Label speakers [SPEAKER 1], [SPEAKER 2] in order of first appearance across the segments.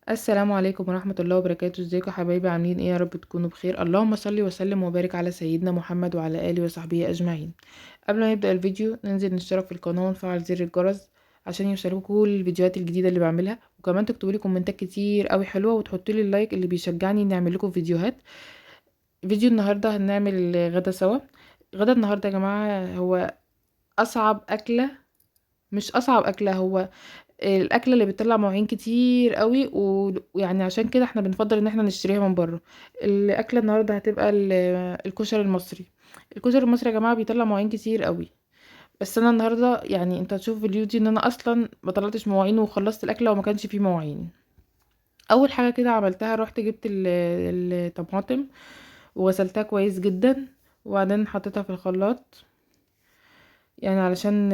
[SPEAKER 1] السلام عليكم ورحمة الله وبركاته. ازيكم يا حبايبي؟ عاملين ايه؟ يا رب تكونوا بخير. اللهم صل وسلم وبارك على سيدنا محمد وعلى آله وصحبه أجمعين. قبل ما نبدأ الفيديو ننزل نشترك في القناة ونفعل زر الجرس عشان يوصلكوا كل الفيديوهات الجديدة اللي بعملها، وكمان تكتبوا لي كومنتات كتير قوي حلوة وتحطوا لي اللايك اللي بيشجعني اني اعمل لكم فيديوهات. فيديو النهاردة هنعمل غدا سوا. غدا النهاردة يا جماعة هو أصعب أكلة، مش أصعب أكلة، هو الاكله اللي بتطلع مواعين كتير قوي ويعني عشان كده احنا بنفضل ان احنا نشتريها من بره. الاكله النهارده هتبقى الكشري المصري. الكشري المصري يا جماعه بيطلع مواعين كتير قوي، بس انا النهارده يعني انت هتشوف في الفيديو دي ان انا اصلا ما طلعتش مواعين وخلصت الاكله وما كانش فيه مواعين. اول حاجه كده عملتها، رحت جبت الطماطم وغسلتها كويس جدا، وبعدين حطيتها في الخلاط يعني علشان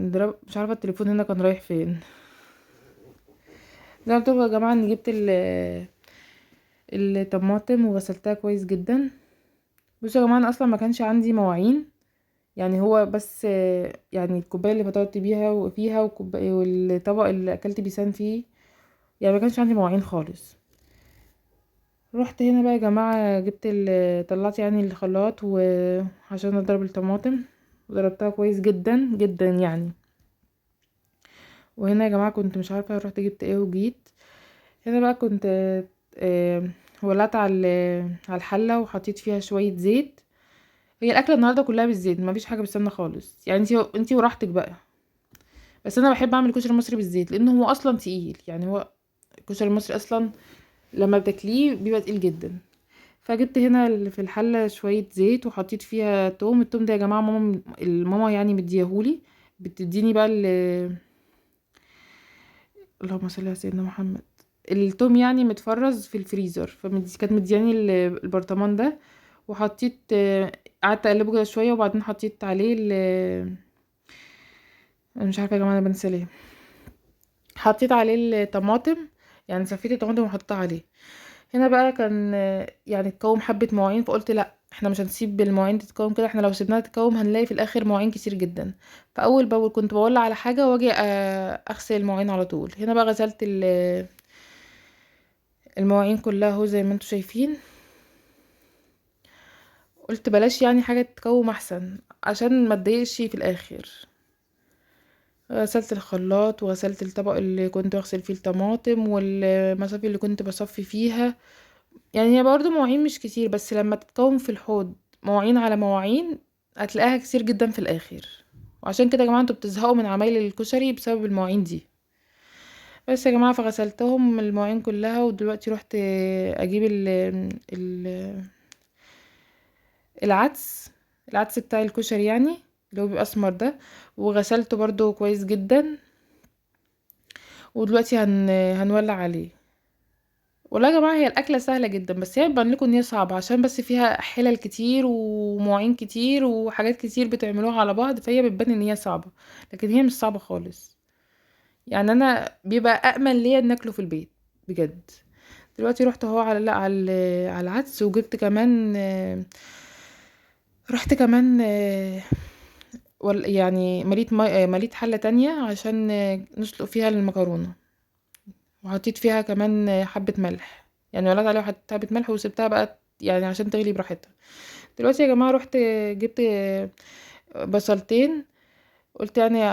[SPEAKER 1] نضرب. مش عارفه التليفون هنا كان رايح فين. زي ما قلت لكم يا جماعه ان جبت الطماطم وغسلتها كويس جدا. بصوا يا جماعه انا اصلا ما كانش عندي مواعين، يعني هو بس يعني الكوبايه اللي فطرت بيها وفيها والطبق اللي اكلت بيسان فيه، يعني ما كانش عندي مواعين خالص. رحت هنا بقى يا جماعه جبت طلعت يعني الخلاط وعشان اضرب الطماطم، وضربتها كويس جدا جدا يعني. وهنا يا جماعه كنت مش عارفه رحت جبت ايه وجيت. هنا بقى كنت آه، ولعت على الحله وحطيت فيها شويه زيت. هي الاكله النهارده كلها بالزيت، مفيش حاجه بالسمنه خالص، يعني انتي وراحتك بقى. بس انا بحب اعمل الكشري المصري بالزيت لانه هو اصلا تقيل، يعني هو الكشري المصري اصلا لما بتاكليه بيبقى تقيل جدا. فجبت هنا في الحله شويه زيت وحطيت فيها توم. التوم ده يا جماعه الماما يعني مديهولي، بتديني بقى اللهم صل على سيدنا محمد. التوم يعني متفرز في الفريزر، كانت مدياني البرطمان ده. وحطيت قعدت اقلبه كده شويه، وبعدين حطيت عليه انا مش عارفه يا جماعه انا بنسى ليه. حطيت عليه الطماطم، يعني صفيت الطماطم وحطيتها عليه. هنا بقى كان يعني تكوم حبه مواعين، فقلت لا احنا مش هنسيب المواعين تتكوم كده، احنا لو سيبناها تتكوم هنلاقي في الاخر مواعين كتير جدا. فاول باول كنت بولع على حاجه واجي اغسل المواعين على طول. هنا بقى غسلت المواعين كلها اهو زي ما انتم شايفين. قلت بلاش يعني حاجه تتكوم احسن عشان ما تضايقش في الاخر. غسلت الخلاط وغسلت الطبق اللي كنت بغسل فيه الطماطم والمصافي اللي كنت بصفي فيها. يعني هي برضو مواعين مش كتير، بس لما تتكون في الحوض مواعين على مواعين هتلاقيها كتير جدا في الاخر. وعشان كده يا جماعه انتوا بتزهقوا من عمايل الكشري بسبب المواعين دي. بس يا جماعه فغسلتهم المواعين كلها، ودلوقتي رحت اجيب ال العدس. العدس بتاع الكشري يعني اللي هو بيبقى اسمر ده، وغسلته برضو كويس جدا. ودلوقتي هنولع عليه. والله يا جماعه هي الاكله سهله جدا، بس هي بان لكم ان هي صعبه عشان بس فيها حلل كتير ومواعين كتير وحاجات كتير بتعملوها على بعض، فهي بتبان ان هي صعبه، لكن هي مش صعبه خالص. يعني انا بيبقى امن ليا ان اكله في البيت بجد. دلوقتي رحت اهو على لا على العدس، وجبت كمان رحت كمان يعني مليت حله تانية عشان نسلق فيها المكرونه. وحطيت فيها كمان حبة ملح، يعني ولعت عليها وحطيت حبة ملح وسبتها بقى يعني عشان تغلي براحتها. دلوقتي يا جماعة رحت جبت بصلتين. قلت يعني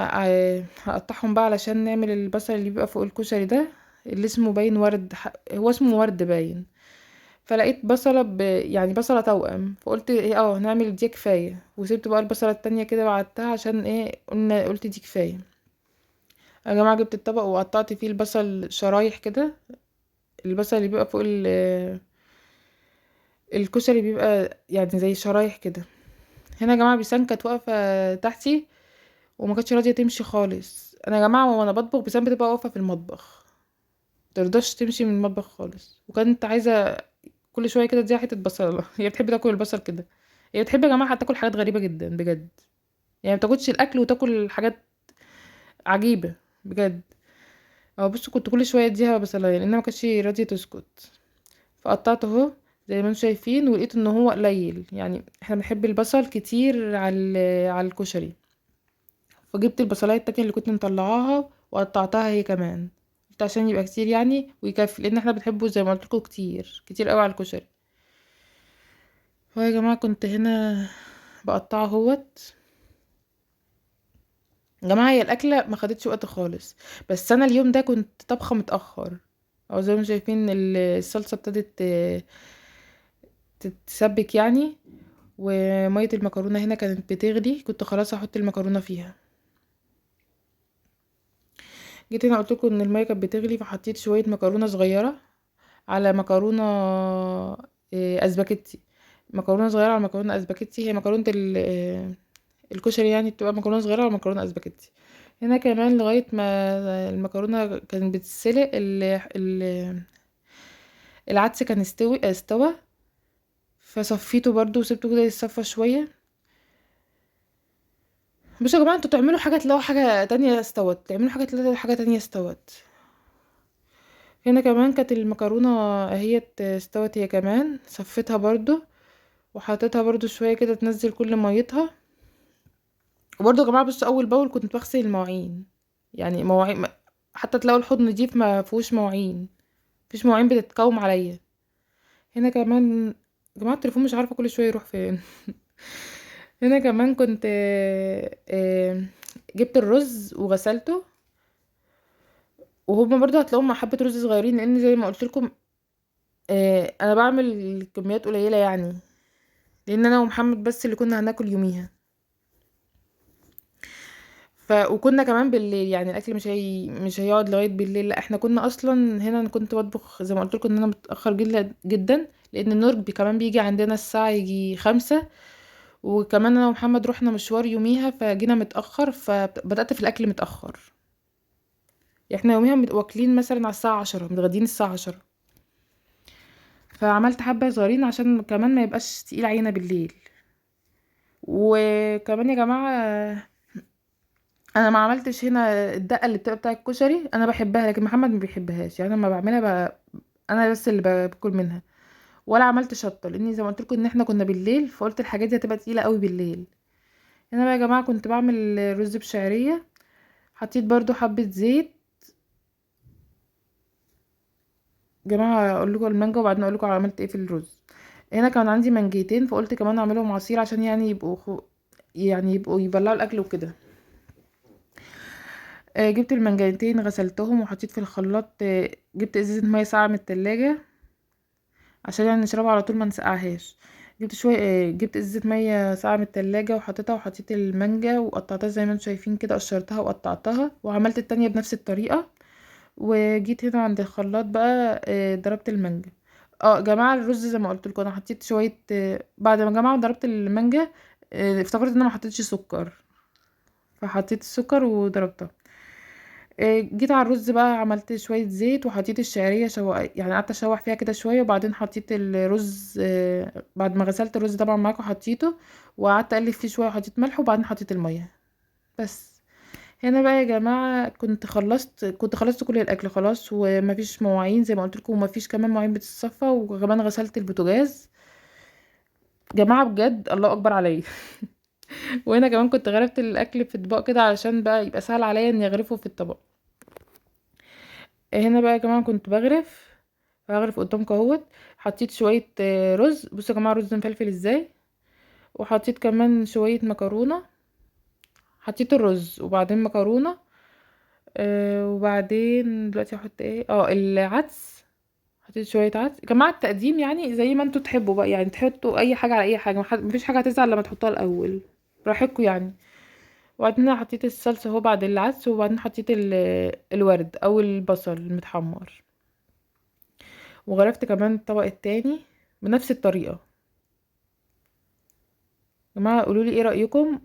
[SPEAKER 1] هقطعهم بقى علشان نعمل البصل اللي بيبقى فوق الكشري ده، اللي اسمه باين ورد، هو اسمه ورد باين. فلقيت بصلة يعني بصلة توأم، فقلت ايه نعمل دي كفاية، وسبت بقى البصلة التانية كده وقعدتها عشان ايه قلت دي كفاية. يا جماعة جبت الطبق وقطعت فيه البصل شرايح كده. البصل اللي بيبقى فوق الكشري بيبقى يعني زي شرايح كده. هنا يا جماعه بيسان كانت واقفه تحتي وما كانتش راضيه تمشي خالص. انا يا جماعه وانا بطبخ بيسان بتبقى واقفه في المطبخ، مترضاش تمشي من المطبخ خالص، وكانت عايزه كل شويه كده تديها حته بصله. هي بتحب تاكل البصل كده. هي بتحب يا جماعه حتى تاكل حاجات غريبه جدا بجد، يعني ما بتاكلش الاكل وتاكل حاجات عجيبه بجد. اه بصوا كنت كل شويه اديها بصلايه لانها ما كانتش راضيه تسكت. فقطعته اهو زي ما انتم شايفين، ولقيت ان هو قليل، يعني احنا بنحب البصل كتير على الكشري. فجبت البصلايه التانية اللي كنت مطلعاها وقطعتها هي كمان. قلت عشان يبقى كتير يعني ويكفي، لان احنا بنحبه زي ما قلت لكم كتير كتير قوي على الكشري. هو يا جماعه كنت هنا بقطعه اهوت. يا جماعه هي الاكله ما خدتش وقت خالص، بس انا اليوم ده كنت طبخه متاخر، او زي ما شايفين الصلصه ابتدت تتسبك يعني. وميه المكرونه هنا كانت بتغلي، كنت خلاص هحط المكرونه فيها. جيت هنا قلت لكم ان الميه كانت بتغلي، فحطيت شويه مكرونه صغيره على مكرونه اسباجيتي. مكرونه صغيره على مكرونه اسباجيتي، هي مكرونه الكشري يعني بتبقى مكرونه صغيره على مكرونه اسباجيتي. هنا كمان لغايه ما المكرونه كانت بتتسلق، العدس كان استوى. فصفيته برضو وسبته كده يتصفى شويه. بصوا يا جماعه، انتوا تعملوا حاجه تلاقوا حاجه تانية استوت، تعملوا حاجه تلاقوا حاجه تانية استوت. هنا كمان كانت المكرونه اهي استوت، هي كمان صفيتها برضو وحطيتها برضو شويه كده تنزل كل ميتها. وبرضو يا جماعه بصوا، اول باول كنت بغسل المواعين، يعني مواعين حتى تلاقوا الحوض نضيف ما فيهوش مواعين، مفيش مواعين بتتكوم عليا. هنا كمان يا جماعه التليفون مش عارفه كل شويه يروح فين. هنا كمان كنت جبت الرز وغسلته، وهما برضو هتلاقوهم مع حبه رز صغيرين، لان زي ما قلت لكم انا بعمل كميات قليله يعني، لان انا ومحمد بس اللي كنا هناكل يوميها. وكنا كمان بالليل، يعني الاكل مش هيقعد لغايه بالليل، لا احنا كنا اصلا هنا. انا كنت بطبخ زي ما قلت لكم ان انا متاخر جدا جدا، لان النور كمان بيجي عندنا الساعه يجي 5. وكمان انا ومحمد رحنا مشوار يوميها فجينا متاخر، فبدات في الاكل متاخر. احنا يوميها واكلين مثلا على الساعه 10، متغدين الساعه 10. فعملت حبه صغيرين عشان كمان ما يبقاش تقيل علينا بالليل. وكمان يا جماعه انا ما عملتش هنا الدقه اللي بتبقى بتاع الكشري، انا بحبها لكن محمد ما بيحبهاش، يعني انا لما بعملها انا بس اللي باكل منها. ولا عملت شطه، لاني زي ما قلت لكم ان احنا كنا بالليل، فقلت الحاجات دي هتبقى تقيله قوي بالليل. هنا بقى يا جماعه كنت بعمل رز بشعريه، حطيت برضو حبه زيت. يا جماعه اقول لكم المانجا وبعدين اقول لكم عملت ايه في الرز. هنا كان عندي مانجيتين، فقلت كمان اعملهم عصير عشان يعني يبقوا يعني يبقوا يبلعوا الاكل وكده. جبت المانجايتين غسلتهم وحطيت في الخلاط. جبت ازازة مية ساقعة من التلاجة عشان يعني نشربها على طول ما نسقعهاش. جبت شوية جبت ازازة مية ساقعة من التلاجة وحطيتها، وحطيت المانجا وقطعتها زي ما انتم شايفين كده، قشرتها وقطعتها وعملت التانية بنفس الطريقة. وجيت هنا عند الخلاط بقى ضربت المانجا. اه جماعة الرز زي ما قلت لكم انا حطيت شوية بعد ما جماعة ضربت المانجا افتكرت ان انا ما حطيتش سكر، فحطيت السكر وضربتها. جيت على الرز بقى عملت شوية زيت وحطيت الشعرية يعني قعدت اشوح فيها كده شوية، وبعدين حطيت الرز بعد ما غسلت الرز طبعا معاكم حطيته، وقعدت اقلب فيه شوية وحطيت ملح وبعدين حطيت المية بس. هنا بقى يا جماعة كنت خلصت كل الاكل خلاص، ومفيش مواعين زي ما قلت لكم، ومفيش كمان مواعين بتتصفى، وكمان غسلت البوتاجاز. جماعة بجد الله اكبر عليا. وهنا كمان كنت غرفت الاكل في اطباق كده علشان بقى يبقى سهل عليا اني اغرفه في الطبق. هنا بقى يا جماعه كنت بغرف قدامكم اهوت. حطيت شويه رز، بصوا يا جماعه رز مفلفل ازاي. وحطيت كمان شويه مكرونه، حطيت الرز وبعدين مكرونه. وبعدين دلوقتي هحط ايه العدس. حطيت شويه عدس يا جماعه، التقديم يعني زي ما انتوا تحبوا بقى، يعني تحطوا اي حاجه على اي حاجه، مفيش حاجه هتزعل لما تحطوها الاول، براحتكم يعني. وبعدين أنا حطيت الصلصه اهو بعد العدس، وبعدين حطيت الورد او البصل المتحمر. وغرفت كمان الطبق التاني بنفس الطريقة. يا جماعة قولولي ايه رأيكم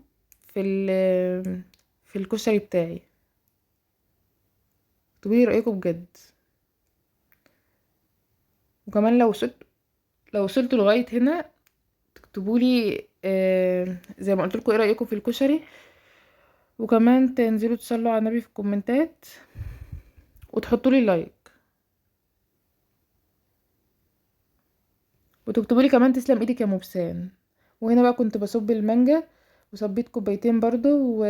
[SPEAKER 1] في في الكشري بتاعي، اكتبولي رأيكم بجد. وكمان لو وصلتوا لغاية هنا تكتبولي زي ما قلتلكوا ايه رأيكم في الكشري. وكمان تنزلوا تصلوا على النبي في الكومنتات وتحطولي لايك، وتكتبولي كمان تسلم ايدك يا مبسان. وهنا بقى كنت بصب المانجا، وصبيت كوبايتين برضو